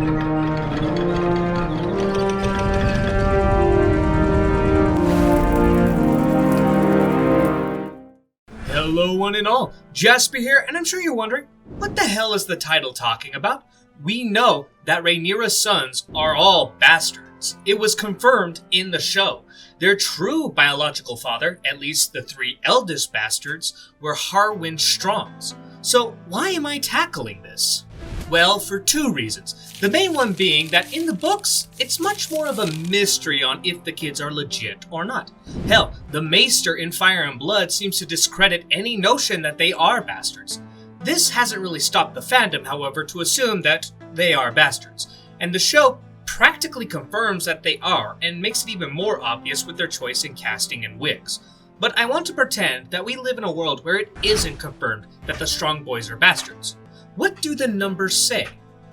Hello one and all, Jasper here, and I'm sure you're wondering, what the hell is the title talking about? We know that Rhaenyra's sons are all bastards. It was confirmed in the show. Their true biological father, at least the three eldest bastards, were Harwin Strongs. So why am I tackling this? Well, for two reasons. The main one being that in the books, it's much more of a mystery on if the kids are legit or not. Hell, the Maester in Fire and Blood seems to discredit any notion that they are bastards. This hasn't really stopped the fandom, however, to assume that they are bastards. And the show practically confirms that they are, and makes it even more obvious with their choice in casting and wigs. But I want to pretend that we live in a world where it isn't confirmed that the Strong Boys are bastards. What do the numbers say?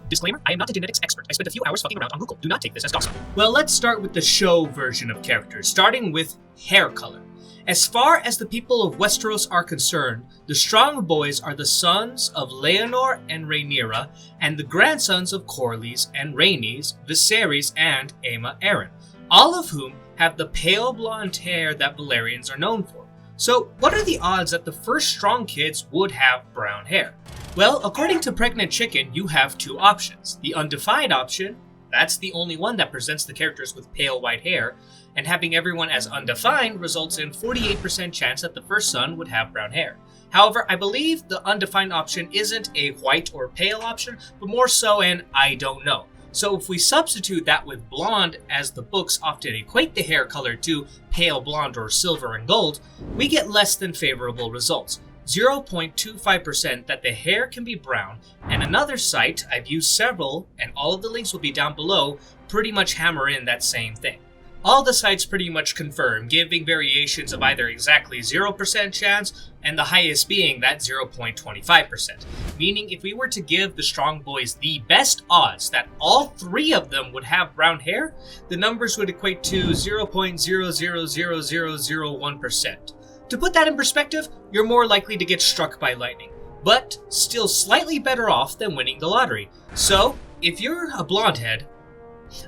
Disclaimer, I am not a genetics expert. I spent a few hours fucking around on Google. Do not take this as gospel. Well, let's start with the show version of characters, starting with hair color. As far as the people of Westeros are concerned, the Strong Boys are the sons of Laenor and Rhaenyra, and the grandsons of Corlys and Rhaenys, Viserys, and Aemma Arryn, all of whom have the pale blonde hair that Valyrians are known for. So, what are the odds that the first Strong kids would have brown hair? Well, according to Pregnant Chicken, you have two options. The undefined option, that's the only one that presents the characters with pale white hair, and having everyone as undefined results in 48% chance that the first son would have brown hair. However, I believe the undefined option isn't a white or pale option, but more so an I don't know. So if we substitute that with blonde, as the books often equate the hair color to pale blonde or silver and gold, we get less than favorable results. 0.25% that the hair can be brown, and another site, I've used several, and all of the links will be down below, pretty much hammer in that same thing. All the sites pretty much confirm, giving variations of either exactly 0% chance, and the highest being that 0.25%. Meaning if we were to give the Strong Boys the best odds that all three of them would have brown hair, the numbers would equate to 0.000001%. To put that in perspective, you're more likely to get struck by lightning, but still slightly better off than winning the lottery. So, if you're a blonde head,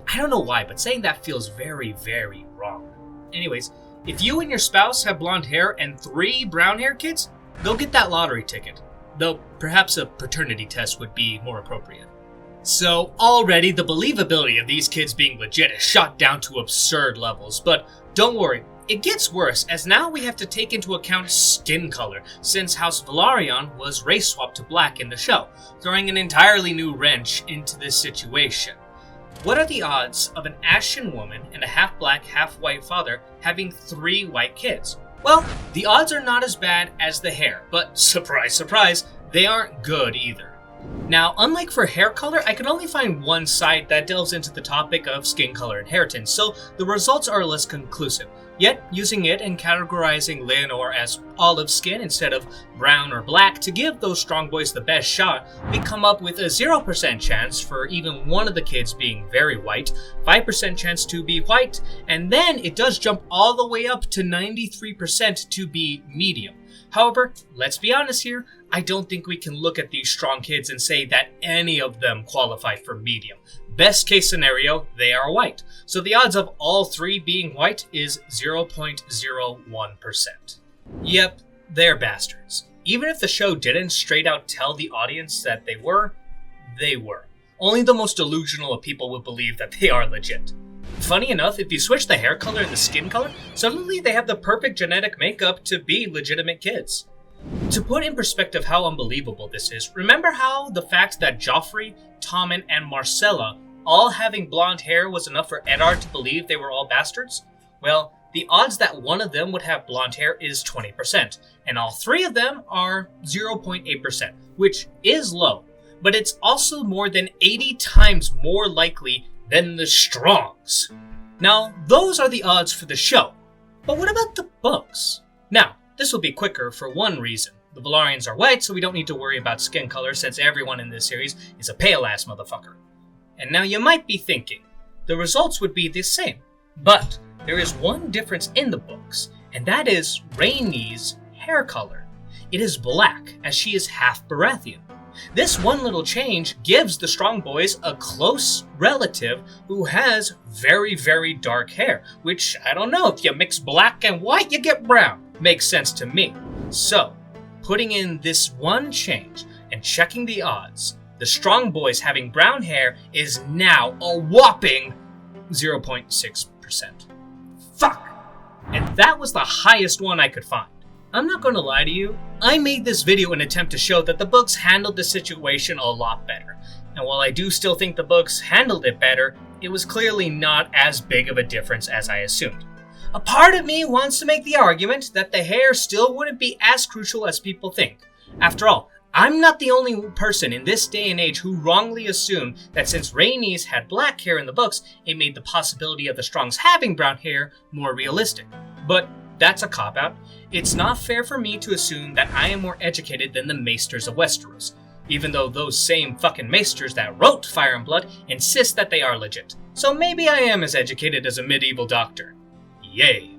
I don't know why, but saying that feels very, very wrong. Anyways, if you and your spouse have blonde hair and 3 brown hair kids, go get that lottery ticket. Though perhaps a paternity test would be more appropriate. So already the believability of these kids being legit is shot down to absurd levels, but don't worry. It gets worse, as now we have to take into account skin color, since House Velaryon was race swapped to black in the show, throwing an entirely new wrench into this situation. What are the odds of an Ashen woman and a half-black, half-white father having 3 white kids? Well, the odds are not as bad as the hair, but surprise, surprise, they aren't good either. Now, unlike for hair color, I could only find one site that delves into the topic of skin color inheritance, so the results are less conclusive. Yet, using it and categorizing Laenor as olive skin instead of brown or black to give those Strong Boys the best shot, we come up with a 0% chance for even one of the kids being very white, 5% chance to be white, and then it does jump all the way up to 93% to be medium. However, let's be honest here, I don't think we can look at these strong kids and say that any of them qualify for medium. Best case scenario, they are white. So the odds of all 3 being white is 0.01%. Yep, they're bastards. Even if the show didn't straight out tell the audience that they were. Only the most delusional of people would believe that they are legit. Funny enough, if you switch the hair color and the skin color, suddenly they have the perfect genetic makeup to be legitimate kids. To put in perspective how unbelievable this is, remember how the fact that Joffrey, Tommen, and Marcella all having blonde hair was enough for Eddard to believe they were all bastards? Well, the odds that one of them would have blonde hair is 20%, and all 3 of them are 0.8%, which is low, but it's also more than 80 times more likely than the Strongs. Now, those are the odds for the show, but what about the books? Now, this will be quicker for one reason. The Velaryons are white, so we don't need to worry about skin color since everyone in this series is a pale-ass motherfucker. And now you might be thinking, the results would be the same. But there is one difference in the books, and that is Rhaenys' hair color. It is black, as she is half Baratheon. This one little change gives the strong boys a close relative who has very, very dark hair, which I don't know, if you mix black and white, you get brown. Makes sense to me. So, putting in this one change and checking the odds, the strong boys having brown hair is now a whopping 0.6%. Fuck! And that was the highest one I could find. I'm not going to lie to you, I made this video in an attempt to show that the books handled the situation a lot better. And while I do still think the books handled it better, it was clearly not as big of a difference as I assumed. A part of me wants to make the argument that the hair still wouldn't be as crucial as people think. After all, I'm not the only person in this day and age who wrongly assumed that since Rhaenys had black hair in the books, it made the possibility of the Strongs having brown hair more realistic. But that's a cop-out. It's not fair for me to assume that I am more educated than the Maesters of Westeros, even though those same fucking Maesters that wrote Fire and Blood insist that they are legit. So maybe I am as educated as a medieval doctor. Yay.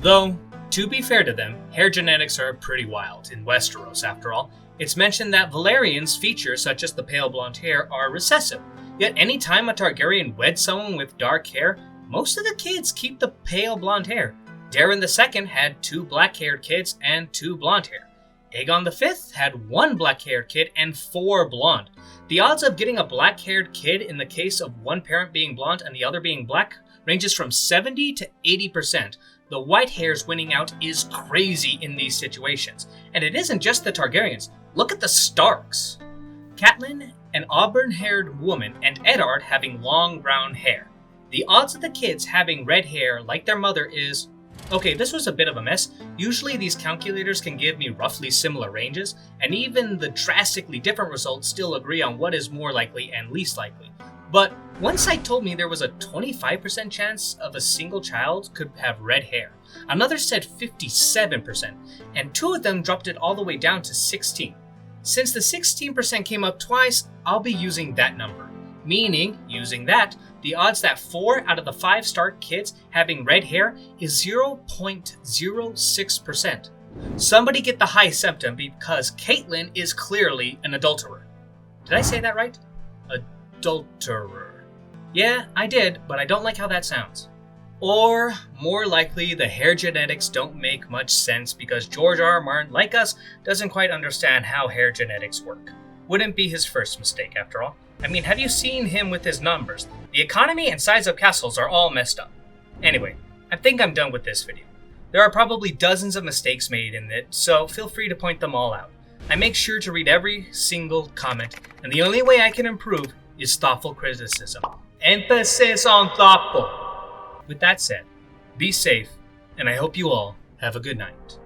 Though, to be fair to them, hair genetics are pretty wild in Westeros after all. It's mentioned that Valerian's features such as the pale blonde hair are recessive, yet any time a Targaryen weds someone with dark hair, most of the kids keep the pale blonde hair. Daeron II had 2 black-haired kids and 2 blonde hair. Aegon V had 1 black-haired kid and 4 blonde. The odds of getting a black-haired kid in the case of one parent being blonde and the other being black ranges from 70 to 80%. The white hairs winning out is crazy in these situations. And it isn't just the Targaryens. Look at the Starks. Catelyn, an auburn-haired woman, and Eddard having long brown hair. The odds of the kids having red hair like their mother is... Okay, this was a bit of a mess. Usually these calculators can give me roughly similar ranges, and even the drastically different results still agree on what is more likely and least likely. But one site told me there was a 25% chance of a single child could have red hair. Another said 57%, and 2 of them dropped it all the way down to 16. Since the 16% came up twice, I'll be using that number. Meaning, using that, the odds that 4 out of the 5 Stark kids having red hair is 0.06%. Somebody get the high septum because Catelyn is clearly an adulterer. Did I say that right? Adulterer. Yeah, I did, but I don't like how that sounds. Or, more likely, the hair genetics don't make much sense because George R. R. Martin, like us, doesn't quite understand how hair genetics work. Wouldn't be his first mistake, after all. I mean, have you seen him with his numbers? The economy and size of castles are all messed up. Anyway, I think I'm done with this video. There are probably dozens of mistakes made in it, so feel free to point them all out. I make sure to read every single comment, and the only way I can improve is thoughtful criticism. Emphasis on thoughtful. With that said, be safe, and I hope you all have a good night.